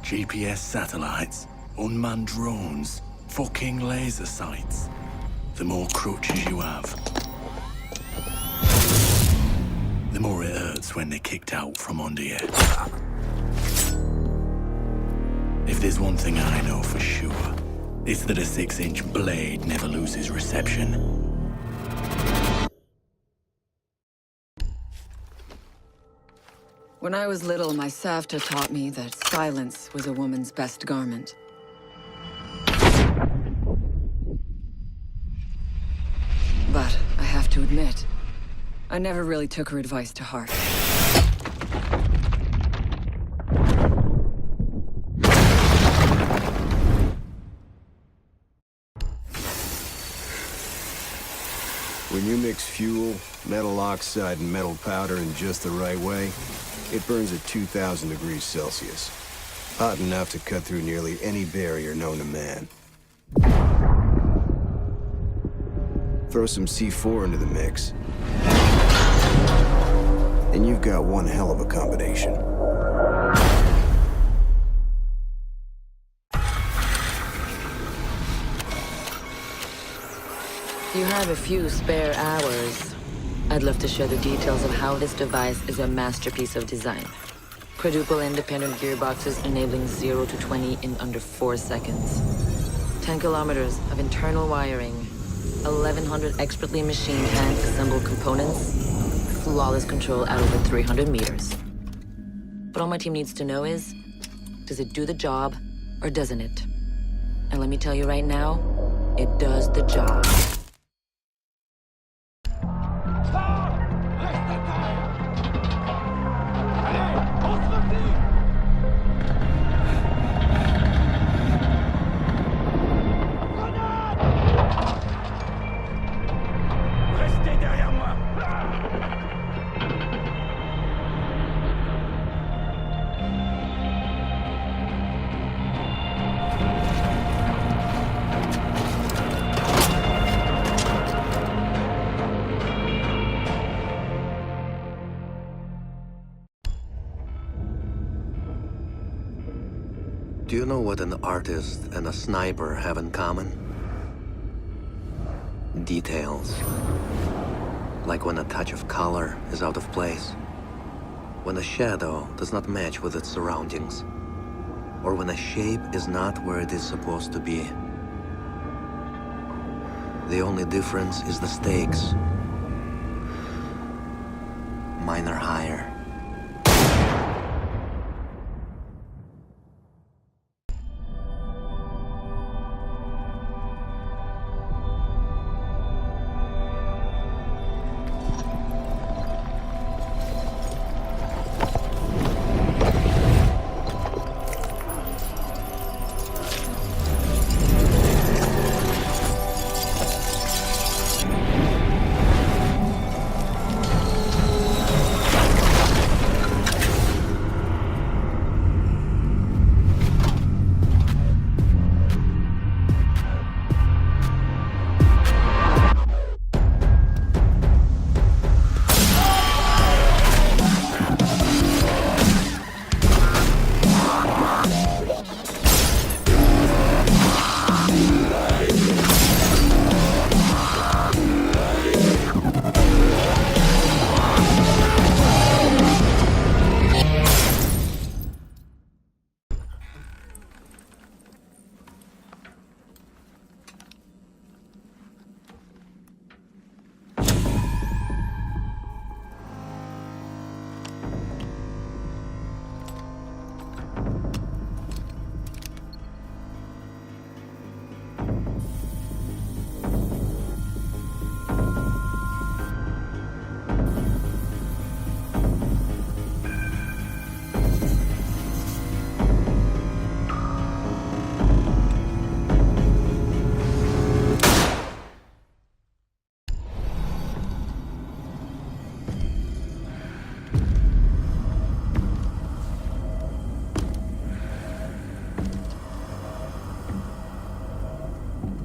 GPS satellites, unmanned drones, fucking laser sights. The more crutches you have, the more it hurts when they're kicked out from under you. If there's one thing I know for sure, it's that a 6-inch blade never loses reception. When I was little, my Savta taught me that silence was a woman's best garment. But I have to admit, I never really took her advice to heart. When you mix fuel, metal oxide, and metal powder in just the right way, it burns at 2,000 degrees Celsius. Hot enough to cut through nearly any barrier known to man. Throw some C4 into the mix, and you've got one hell of a combination. If you have a few spare hours, I'd love to share the details of how this device is a masterpiece of design. Quadruple independent gearboxes enabling 0 to 20 in under 4 seconds. 10 kilometers of internal wiring, 1,100 expertly machined hand-assembled components, flawless control at over 300 meters. But all my team needs to know is, does it do the job, or doesn't it? And let me tell you right now, it does the job. Do you know what an artist and a sniper have in common? Details. Like when a touch of color is out of place, when a shadow does not match with its surroundings, or when a shape is not where it is supposed to be. The only difference is the stakes. Mine are higher.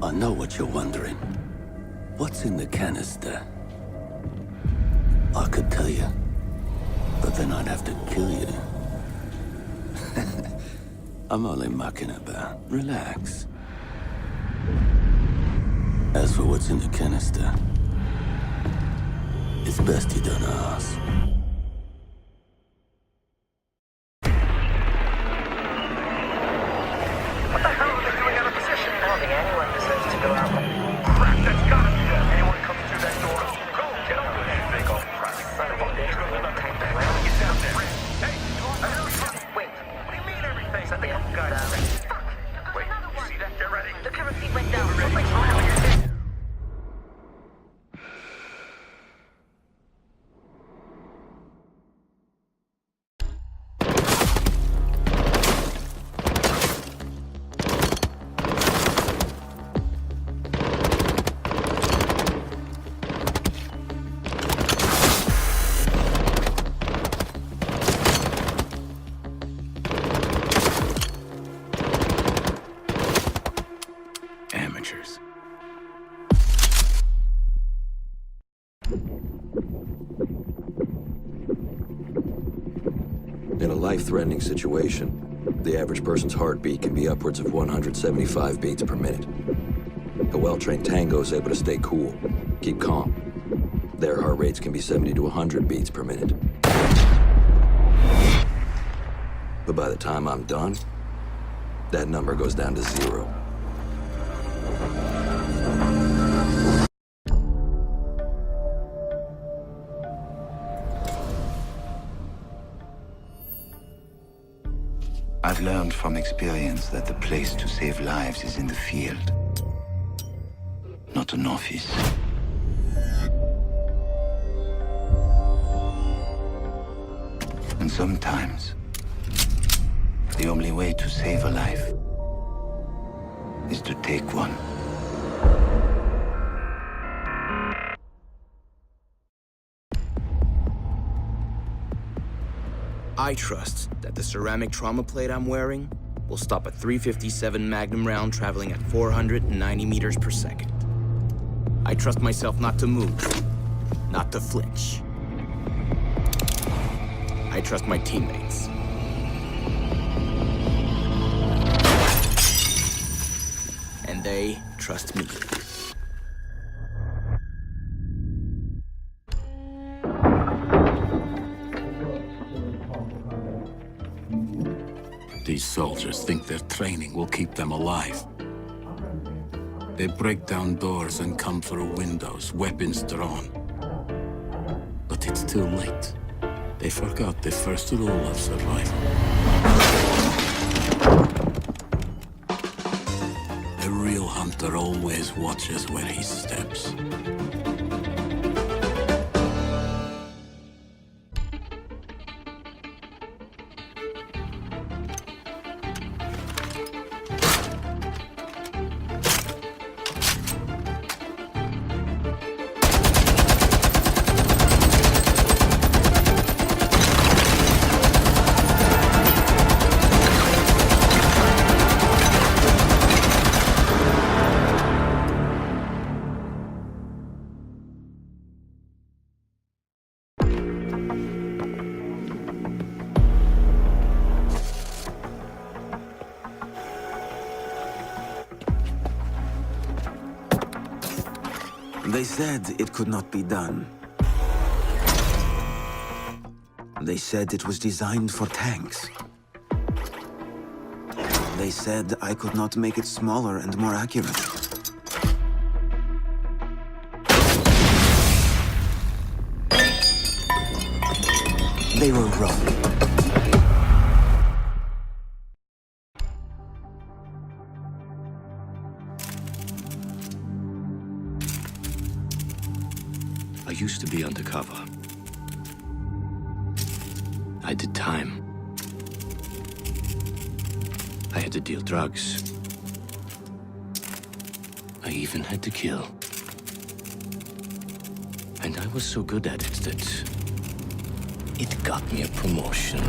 I know what you're wondering. What's in the canister? I could tell you, but then I'd have to kill you. I'm only mucking about. Relax. As for what's in the canister, it's best you don't ask. What the hell are they doing out of position? I don't think anyone deserves to go out. Crap, that's gotta be them. Anyone coming through that door? Go, get over there, big old crap. Son of a bitch, we won't take the ground. Get down there. Hey, wait, what do you mean everything? Is that the couple guys? Fuck. Wait, you see that? Get ready. The camera feed went down. Amateurs. In a life-threatening situation, the average person's heartbeat can be upwards of 175 beats per minute. A well-trained tango is able to stay cool, keep calm. Their heart rates can be 70 to 100 beats per minute. But by the time I'm done, that number goes down to 0. I've learned from experience that the place to save lives is in the field, not an office. And sometimes, the only way to save a life is to take one. I trust that the ceramic trauma plate I'm wearing will stop a .357 Magnum round traveling at 490 meters per second. I trust myself not to move, not to flinch. I trust my teammates. And they trust me. These soldiers think their training will keep them alive. They break down doors and come through windows, weapons drawn. But it's too late. They forgot the first rule of survival. A real hunter always watches where he steps. They said it could not be done. They said it was designed for tanks. They said I could not make it smaller and more accurate. They were wrong. I used to be undercover. I did time. I had to deal drugs. I even had to kill. And I was so good at it that it got me a promotion.